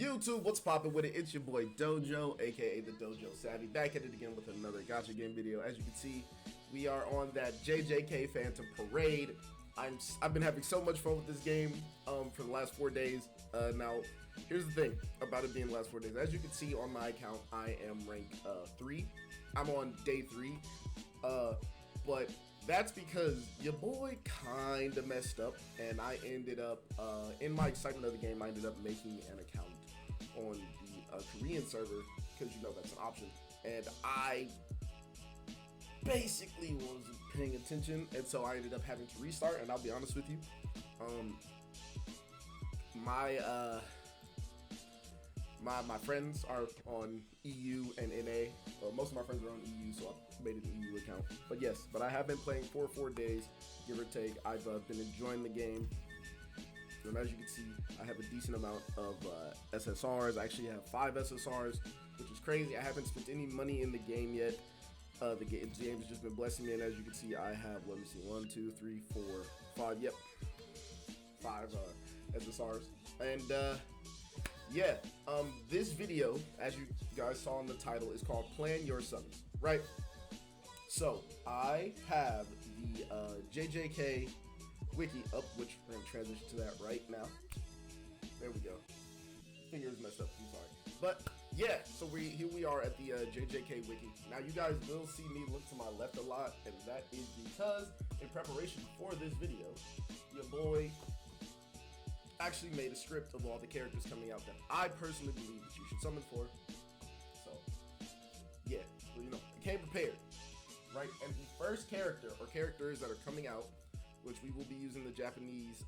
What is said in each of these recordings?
YouTube, what's poppin' with it? It's your boy Dojo, aka the Dojo Savvy, back at it again with another gacha game video. As you can see, we are on that JJK Phantom Parade. I've been having so much fun with this game for the last 4 days. Now, here's the thing about it being the last 4 days. As you can see on my account, I am rank 3. I'm on day 3, but that's because your boy kinda messed up, and I ended up, in my excitement of the game, I ended up making an account on the Korean server, because you know that's an option, and I basically wasn't paying attention, and so I ended up having to restart. And I'll be honest with you, my friends are on EU and NA. Most of my friends are on EU, so I made an EU account. But yes, I have been playing for 4 days, give or take. I've been enjoying the game, and as you can see, I have a decent amount of SSRs. I actually have 5 SSRs, which is crazy. I haven't spent any money in the game yet. The game has just been blessing me, and as you can see, I have, let me see, 1, 2, 3, 4, 5, yep, 5 SSRs. And yeah, this video, as you guys saw in the title, is called Plan Your Summons, right? So I have the JJK wiki up, which we're gonna transition to that right now. There we go. Fingers messed up, I'm sorry. But yeah, so here we are at the JJK wiki. Now you guys will see me look to my left a lot, and that is because in preparation for this video, your boy actually made a script of all the characters coming out that I personally believe that you should summon for. So yeah, well, you know, I came prepared, right? And the first character or characters that are coming out, which we will be using the Japanese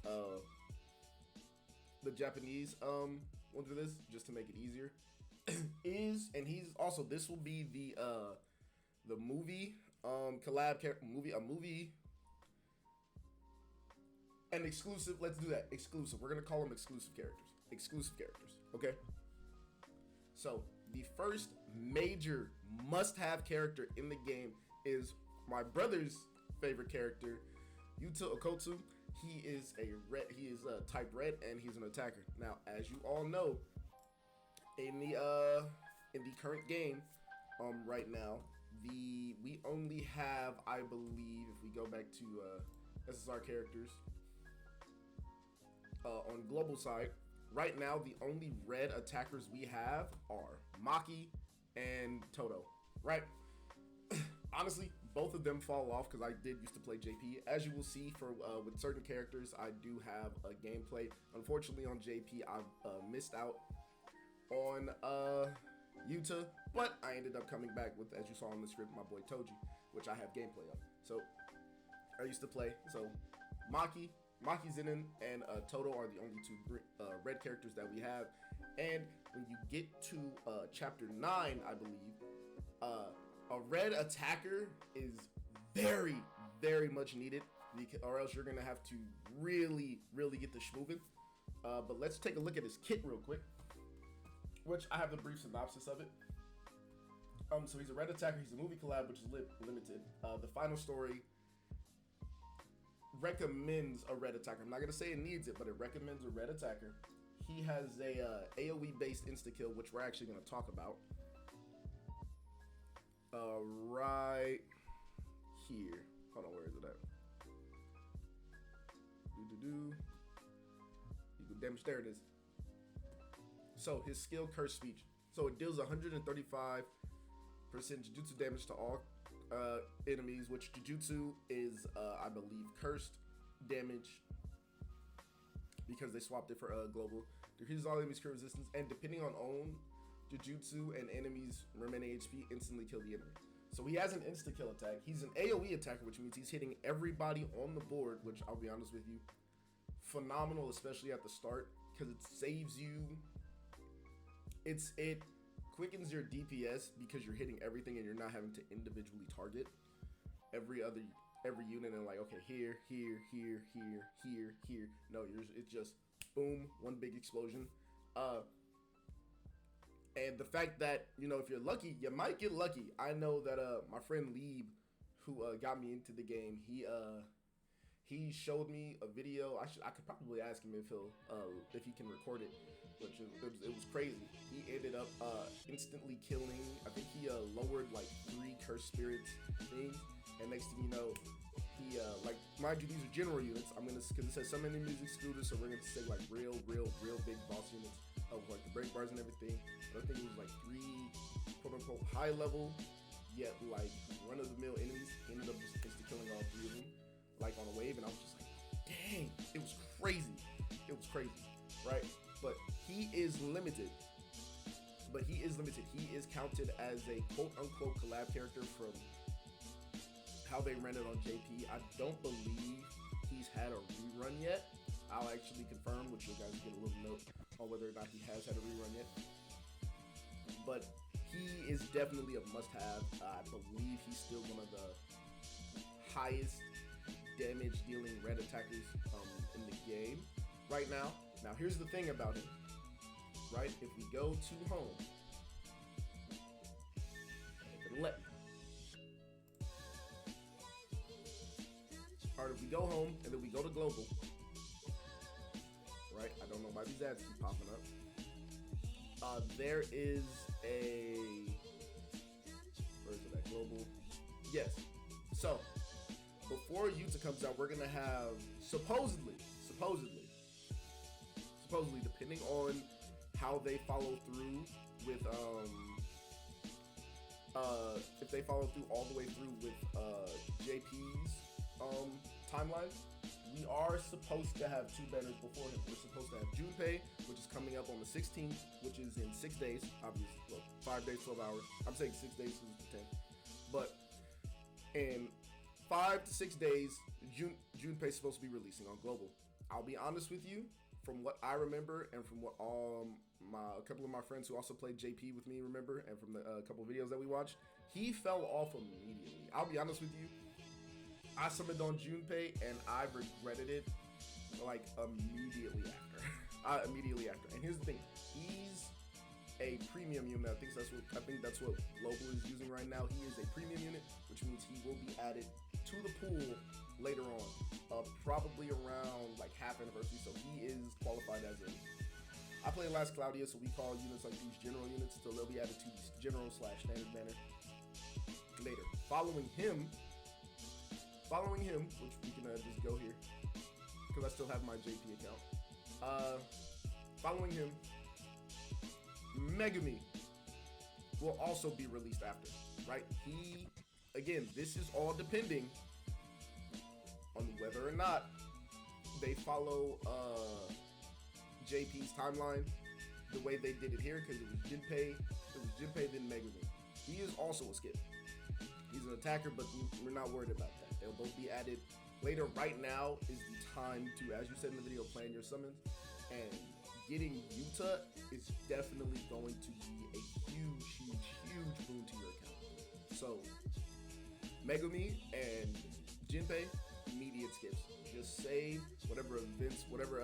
one for this just to make it easier, and he's also, this will be the movie movie. An exclusive, let's do that, exclusive. We're gonna call them exclusive characters, okay? So the first major must-have character in the game is my brother's favorite character, Yuta Okkotsu. He is type red, and he's an attacker. Now, as you all know, in the current game, right now, we only have, I believe, if we go back to SSR characters, on global side, right now the only red attackers we have are Maki and Toto, right? Honestly, both of them fall off because I did used to play JP. As you will see, for with certain characters, I do have a gameplay. Unfortunately, on JP, I've missed out on Yuta, but I ended up coming back with, as you saw on the script, my boy Toji, which I have gameplay of. So I used to play. So Maki's in, and Toto are the only 2 red characters that we have. And when you get to chapter 9, I believe, a red attacker is very, very much needed, or else you're gonna have to really get the schmovin'. But let's take a look at his kit real quick, which I have the brief synopsis of it. So he's a red attacker. He's a movie collab, which is limited. The final story recommends a red attacker. I'm not gonna say it needs it, but it recommends a red attacker. He has a AoE based insta kill, which we're actually gonna talk about right here. Hold on, where is it at? You can damage. There it is. So his skill, Curse Speech. So it deals 135% Jujutsu damage to all enemies, which Jujutsu is, I believe, cursed damage, because they swapped it for global. Decreases all enemies' crit resistance, and depending on own Jujutsu and enemies' remaining HP, instantly kill the enemy. So he has an insta kill attack. He's an AoE attacker, which means he's hitting everybody on the board, which I'll be honest with you, phenomenal, especially at the start, because it saves you. It quickens your DPS because you're hitting everything and you're not having to individually target every unit and like, okay, here. No, it's just boom, one big explosion. And the fact that, you know, if you're lucky, you might get lucky. I know that my friend Lieb, who got me into the game, he showed me a video. I could probably ask him if he can record it, which it was crazy. He ended up instantly killing. I think he lowered like 3 cursed spirits things, and next thing you know, he like, mind you, these are general units. I'm gonna, because it says summon enemies excluded, so we're gonna say like real big boss units of like the break bars and everything. But I think it was like 3 quote unquote high level, yet like run of the mill enemies. He ended up just insta killing all 3 of them, like on a wave, and I was just like, dang, it was crazy. It was crazy, right? But he is limited. He is counted as a quote unquote collab character from how they ran it on JP. I don't believe he's had a rerun yet. I'll actually confirm, which you guys get a little note on whether or not he has had a rerun yet. But he is definitely a must-have. I believe he's still one of the highest damage dealing red attackers in the game right now. Now here's the thing about him, right? If we go to home, if it'll let me. Alright, if we go home and then we go to global, right? I don't know why these ads keep popping up. There is a, where is it at? Global. Yes. So before Yuta comes out, we're gonna have supposedly, depending on how they follow through with if they follow through all the way through with JP's timeline, we are supposed to have 2 banners before him. We're supposed to have Junpei, which is coming up on the 16th, which is in 6 days, obviously. Well, 5 days, 12 hours. I'm saying 6 days is the 10th. But in 5 to 6 days, Junpei is supposed to be releasing on global. I'll be honest with you, from what I remember and from what a couple of my friends who also played JP with me remember, and from the couple of videos that we watched, he fell off immediately. I'll be honest with you, I summoned on Junpei and I regretted it like immediately after. And here's the thing, he's a premium unit. I think that's what Global is using right now. He is a premium unit, which means he will be added to the pool later on, probably around like half anniversary. So he is qualified as a, I play Last Claudia, so we call units like these general units, so they'll be added to these general / standard banner later. Following him, which we can just go here, because I still have my JP account. Following him, Megumi will also be released after, right? He, again, this is all depending on whether or not they follow JP's timeline the way they did it here, because it was Junpei, then Megumi. He is also a skip. He's an attacker, but we're not worried about that. They'll both be added later. Right now is the time to, as you said in the video, plan your summons, and getting Yuta is definitely going to be a huge boon to your account. So Megumi and Junpei, immediate skips. Just save whatever events, whatever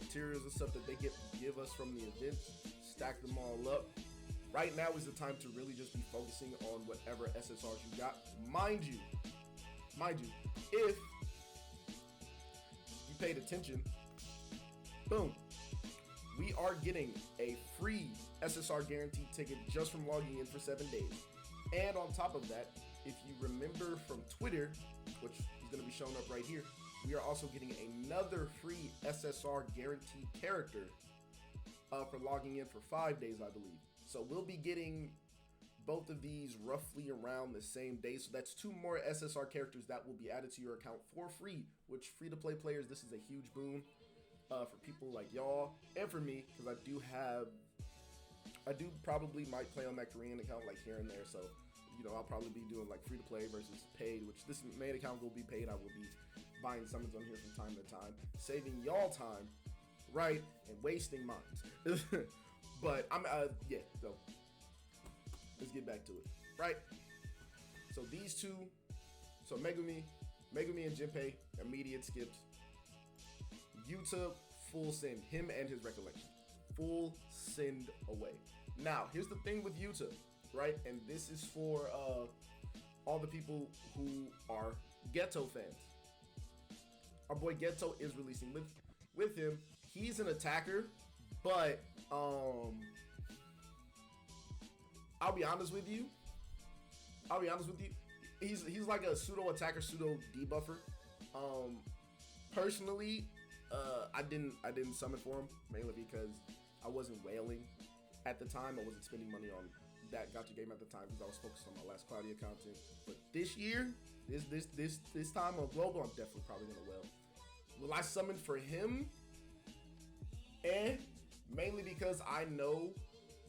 materials and stuff that they give us from the events, stack them all up. Right now is the time to really just be focusing on whatever SSRs you got. Mind you, if you paid attention, boom, we are getting a free SSR guaranteed ticket just from logging in for 7 days. And on top of that, if you remember from Twitter, which is going to be shown up right here, we are also getting another free SSR guaranteed character for logging in for 5 days, I believe. So we'll be getting both of these roughly around the same day. So that's 2 more SSR characters that will be added to your account for free, which free-to-play players, this is a huge boon for people like y'all and for me, because I do probably might play on that Korean account like here and there. So, you know, I'll probably be doing like free-to-play versus paid, which this main account will be paid. I will be buying summons on here from time to time, saving y'all time, right, and wasting mine. But I'm yeah, so let's get back to it, right? So these 2, so Megumi and Junpei, immediate skips. Yuta, full send, him and his recollection, full send away. Now here's the thing with Yuta, right? And this is for all the people who are Geto fans. Our boy Geto is releasing with him. He's an attacker, But I'll be honest with you. He's like a pseudo attacker, pseudo debuffer. Personally, I didn't summon for him mainly because I wasn't whaling at the time. I wasn't spending money on that gacha game at the time because I was focused on my last Claudia content. But this year, this time on global, I'm definitely probably gonna whale. Will I summon for him? Mainly because I know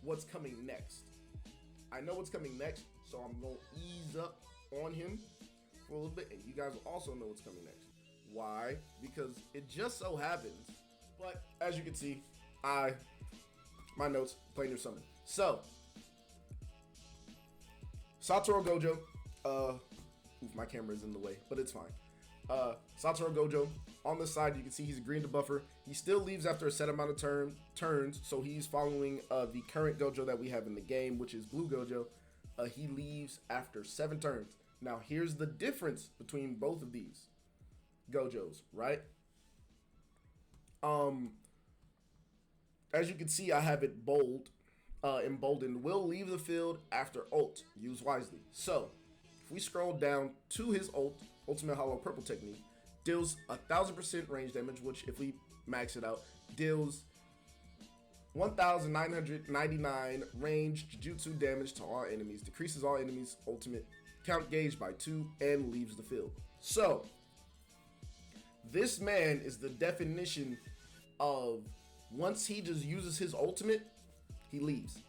what's coming next. So I'm gonna ease up on him for a little bit, and you guys will also know what's coming next. Why? Because it just so happens. But as you can see, my notes, plain or summon. So Satoru Gojo, my camera is in the way, but it's fine. Satoru Gojo, on the side, you can see he's a green debuffer. He still leaves after a set amount of turns, so he's following the current Gojo that we have in the game, which is Blue Gojo. He leaves after 7 turns. Now, here's the difference between both of these Gojos, right? As you can see, I have it bold, emboldened. Will leave the field after ult. Use wisely. So, if we scroll down to his ult, Ultimate Hollow Purple Technique, deals 1000% range damage, which if we max it out, deals 1999 range Jujutsu damage to all enemies, decreases all enemies' ultimate count gauge by 2, and leaves the field. So, this man is the definition of once he just uses his ultimate, he leaves.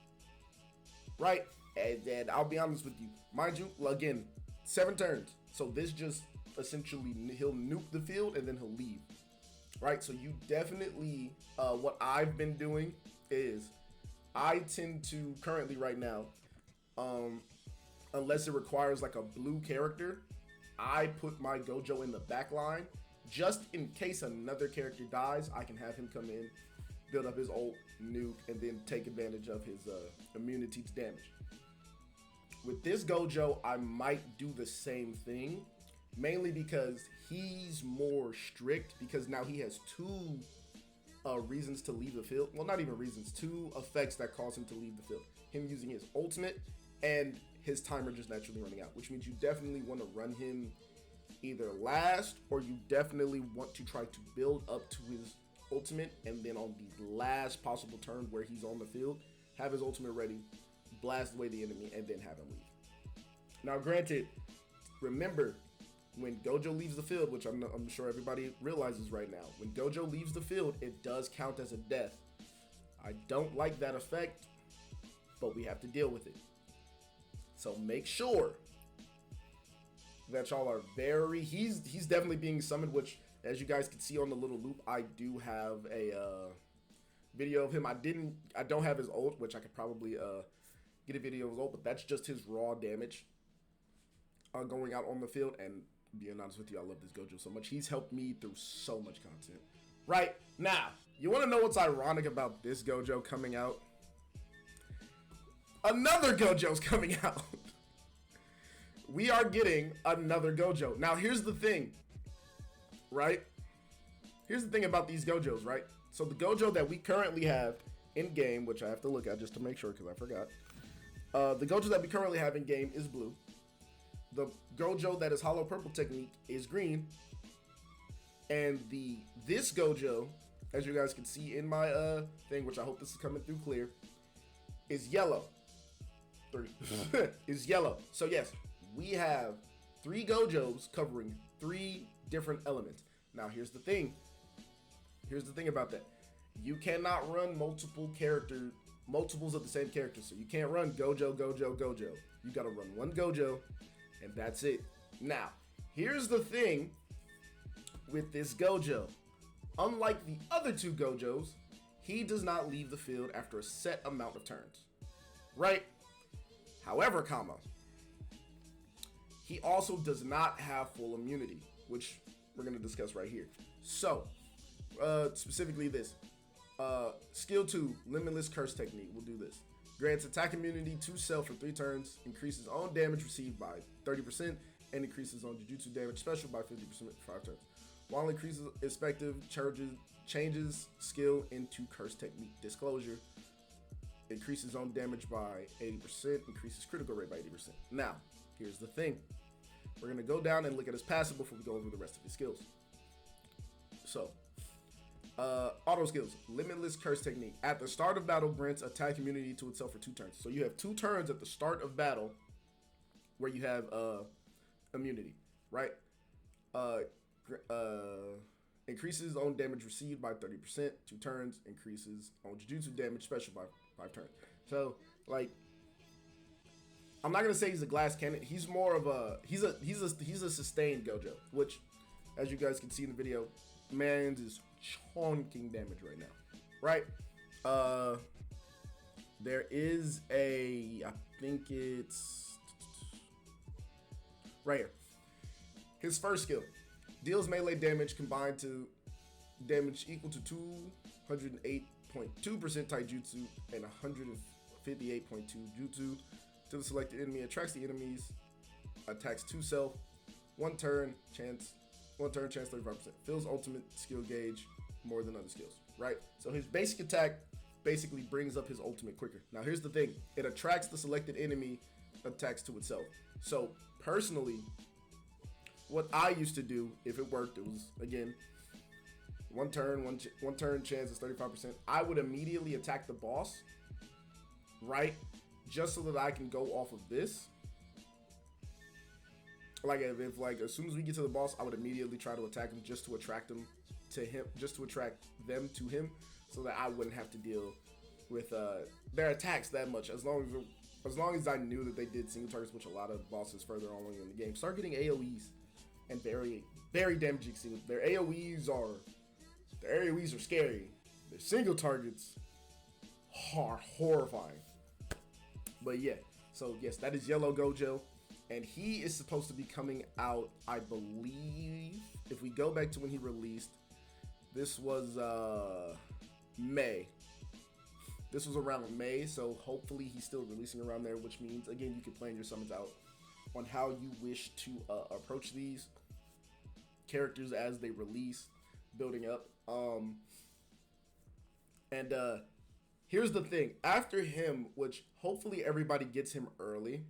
Right? And I'll be honest with you. Mind you, again, 7 turns. So this just essentially, he'll nuke the field and then he'll leave. Right? So you definitely, what I've been doing is I tend to currently right now, unless it requires like a blue character, I put my Gojo in the back line just in case another character dies. I can have him come in, build up his ult, nuke, and then take advantage of his immunity to damage. With this Gojo, I might do the same thing, mainly because he's more strict, because now he has 2 reasons to leave the field. Well, not even reasons, 2 effects that cause him to leave the field. Him using his ultimate and his timer just naturally running out, which means you definitely want to run him either last, or you definitely want to try to build up to his ultimate, and then on the last possible turn where he's on the field, have his ultimate ready, blast away the enemy, and then have him leave. Now, granted, remember, when Gojo leaves the field, which I'm sure everybody realizes right now, when Gojo leaves the field, it does count as a death. I don't like that effect, but we have to deal with it. So make sure that y'all are very, he's definitely being summoned, which as you guys can see on the little loop, I do have a video of him. I don't have his ult, which I could probably get a video of his ult, but that's just his raw damage going out on the field. And being honest with you, I love this Gojo so much. He's helped me through so much content. Right now, you want to know what's ironic about this Gojo coming out? Another Gojo's coming out. We are getting another Gojo. Now, here's the thing, right? Here's the thing about these Gojos, right? So the Gojo that we currently have in game, which I have to look at just to make sure because I forgot. The Gojo that we currently have in game is blue. The Gojo that is Hollow Purple Technique is green. And this Gojo, as you guys can see in my thing, which I hope this is coming through clear, is yellow. 3 is yellow. So yes, we have 3 Gojos covering 3 different elements. Now here's the thing. Here's the thing about that. You cannot run multiples of the same character. So you can't run Gojo, Gojo, Gojo. You gotta run one Gojo, and that's it. Now, here's the thing with this Gojo. Unlike the other 2 Gojos, he does not leave the field after a set amount of turns. Right? However, he also does not have full immunity, which we're going to discuss right here. So, specifically this. Skill 2, Limitless Curse Technique. We'll do this. Grants attack immunity to self for 3 turns, increases own damage received by 30%, and increases on Jujutsu damage special by 50% for 5 turns. While increases effective charges changes skill into curse technique disclosure. Increases own damage by 80%, increases critical rate by 80%. Now, here's the thing. We're going to go down and look at his passive before we go over the rest of his skills. So, auto skills. Limitless curse technique. At the start of battle, grants attack immunity to itself for 2 turns. So you have 2 turns at the start of battle where you have immunity, right? Increases own damage received by 30%, 2 turns. Increases own Jujutsu damage special by 5 turns. So, like, I'm not gonna say he's a glass cannon. He's more of a he's a sustained Gojo, which, as you guys can see in the video, man's is chonking damage right now, right? There is I think it's right here. His first skill deals melee damage combined to damage equal to 208.2% taijutsu and 158.2 jutsu to the selected enemy. Attracts the enemies. Attacks 2 self. 1 turn chance 35%. Fills ultimate skill gauge more than other skills, right? So his basic attack basically brings up his ultimate quicker. Now here's the thing. It attracts the selected enemy attacks to itself. So personally, what I used to do, if it worked, it was, again, one turn chance is 35%. I would immediately attack the boss, right? Just so that I can go off of this. Like, if like, as soon as we get to the boss, I would immediately try to attack him just to attract them to him, just to attract them to him, so that I wouldn't have to deal with their attacks that much. As long as I knew that they did single targets, which a lot of bosses further on in the game start getting AoEs and very damaging. Their AoEs are scary. Their single targets are horrifying. But yeah, so yes, that is Yellow Gojo, and he is supposed to be coming out, I believe, if we go back to when he released, this was May. This was around May, so hopefully he's still releasing around there, which means, again, you can plan your summons out on how you wish to approach these characters as they release, building up. Here's the thing. After him, which hopefully everybody gets him early.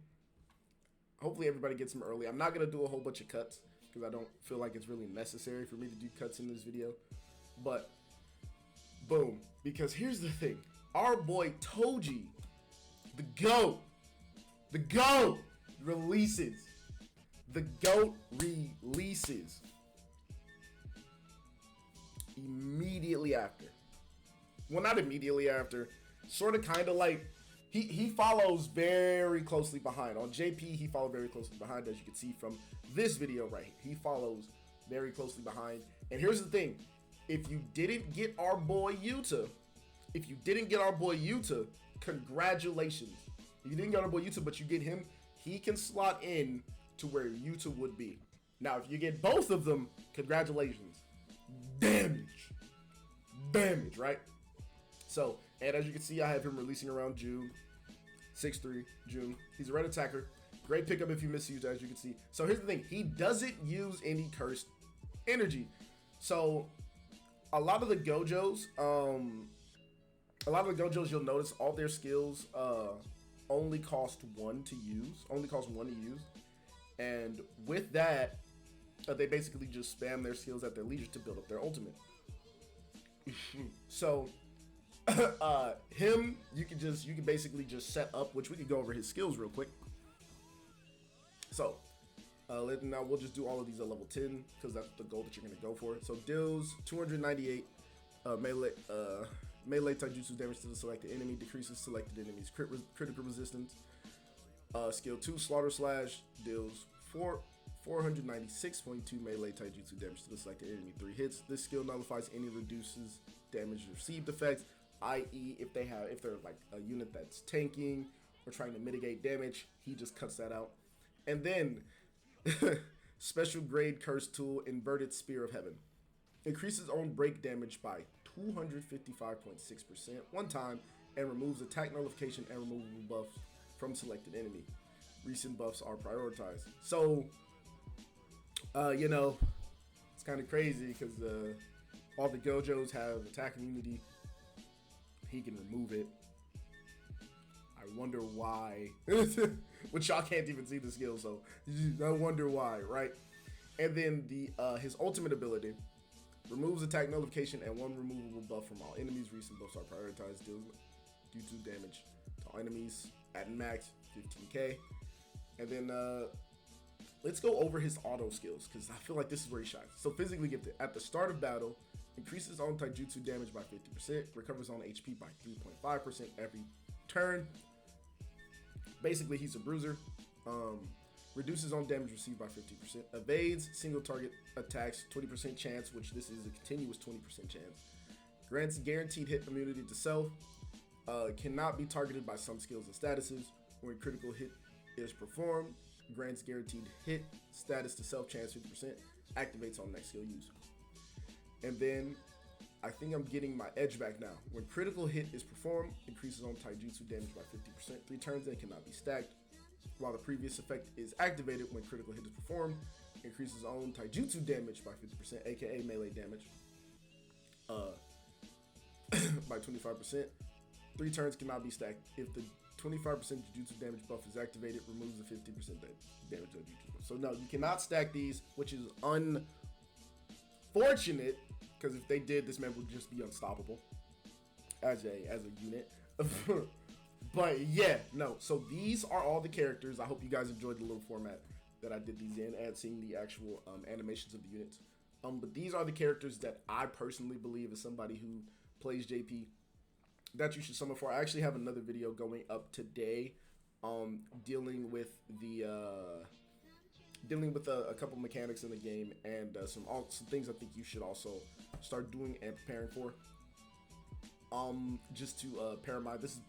I'm not going to do a whole bunch of cuts because I don't feel like it's really necessary for me to do cuts in this video. But, boom. Because here's the thing. Our boy Toji, the GOAT, releases. The GOAT releases immediately after. Well, not immediately after. Sort of, kind of like, he follows very closely behind. On JP, he followed very closely behind, as you can see from this video right here. He follows very closely behind. And here's the thing. If you didn't get our boy Yuta, congratulations. If you didn't get our boy Yuta, but you get him, he can slot in to where Yuta would be. Now, if you get both of them, congratulations. Damage, right? So, and as you can see, I have him releasing around June. 6-3, June. He's a red attacker. Great pickup if you miss Yuta, as you can see. So here's the thing. He doesn't use any cursed energy. So, a lot of the Gojos, you'll notice all their skills only cost 1 to use. And with that, they basically just spam their skills at their leisure to build up their ultimate. So, him, you can basically just set up, which we could go over his skills real quick. So, now we'll just do all of these at level 10 because that's the goal that you're gonna go for. So, deals 298 melee taijutsu damage to the selected enemy, decreases selected enemy's critical resistance. Skill 2, Slaughter Slash, deals 496.2 melee taijutsu damage to the selected enemy, 3 hits. This skill nullifies any reduces damage received effects, i.e. if they're like a unit that's tanking or trying to mitigate damage, he just cuts that out. And then special grade curse tool, Inverted Spear of Heaven, increases own break damage by 255.6% one time and removes attack nullification and removable buffs from selected enemy. Recent buffs are prioritized. So, it's kind of crazy because All the Gojos have attack immunity. He can remove it. I wonder why. Which y'all can't even see the skill, so I wonder why, right? And then the his ultimate ability removes attack nullification and one removable buff from all enemies. Recent buffs are prioritized, deals due to damage to all enemies at max 15k. And then let's go over his auto skills, because I feel like this is where he shines. So physically gifted. At the start of battle, increases own taijutsu damage by 50%, recovers on HP by 3.5% every turn. Basically, he's a bruiser. Reduces on damage received by 50%. Evades single target attacks, 20% chance, which this is a continuous 20% chance. Grants guaranteed hit immunity to self. Cannot be targeted by some skills and statuses. When critical hit is performed, grants guaranteed hit status to self chance 50%. Activates on next skill use. And then I think I'm getting my edge back now. When critical hit is performed, increases on taijutsu damage by 50%. 3 turns and cannot be stacked. While the previous effect is activated when critical hit is performed, increases own taijutsu damage by 50%, aka melee damage, by 25%. 3 turns cannot be stacked. If the 25% jujutsu damage buff is activated, removes the 50% damage of jujutsu buff. So no, you cannot stack these, which is unfortunate, because if they did, this man would just be unstoppable as a unit. But yeah, no. So these are all the characters. I hope you guys enjoyed the little format that I did these in, and seeing the actual animations of the units. But these are the characters that I personally believe, as somebody who plays JP, that you should summon for. I actually have another video going up today, dealing with a couple mechanics in the game, and some things I think you should also start doing and preparing for. Just to pair my, this is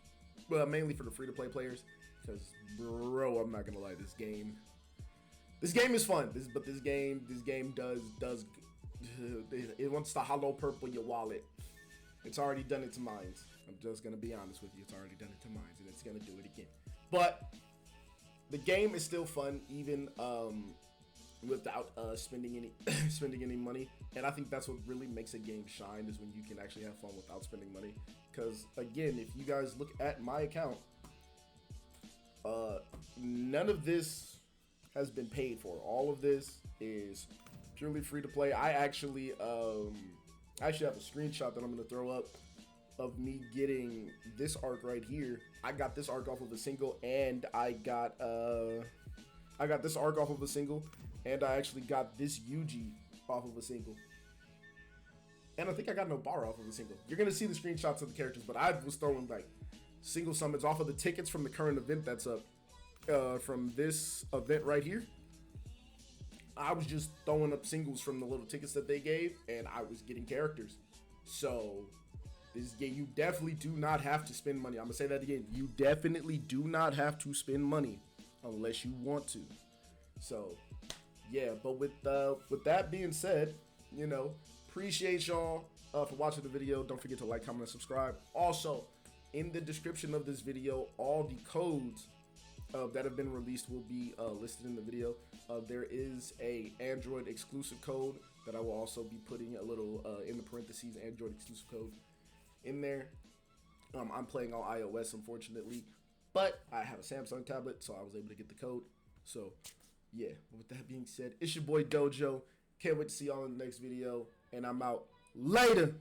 mainly for the free-to-play players, because bro, I'm not gonna lie, this game is fun. This game does it wants to hollow purple your wallet. It's already done it to mine. I'm just gonna be honest with you. It's already done it to mine, and it's gonna do it again. But the game is still fun, even without spending any money. And I think that's what really makes a game shine, is when you can actually have fun without spending money. Because again, if you guys look at my account, none of this has been paid for. All of this is purely free to play. I actually have a screenshot that I'm gonna throw up of me getting this arc right here. I got this arc off of a single, and I got this arc off of a single, and I actually got this Yuji off of a single. And I think I got Nobara off of a single. You're gonna see the screenshots of the characters, but I was throwing like single summons off of the tickets from the current event that's up, from this event right here. I was just throwing up singles from the little tickets that they gave, and I was getting characters. So this game, you definitely do not have to spend money. I'm gonna say that again. You definitely do not have to spend money unless you want to. So yeah, but with that being said, you know, appreciate y'all for watching the video. Don't forget to like, comment, and subscribe. Also, in the description of this video, all the codes that have been released will be listed in the video. There is a Android exclusive code that I will also be putting a little in the parentheses, Android exclusive code in there. I'm playing on iOS, unfortunately, but I have a Samsung tablet, so I was able to get the code. So yeah, with that being said, it's your boy Gojo. Can't wait to see y'all in the next video, and I'm out. Later.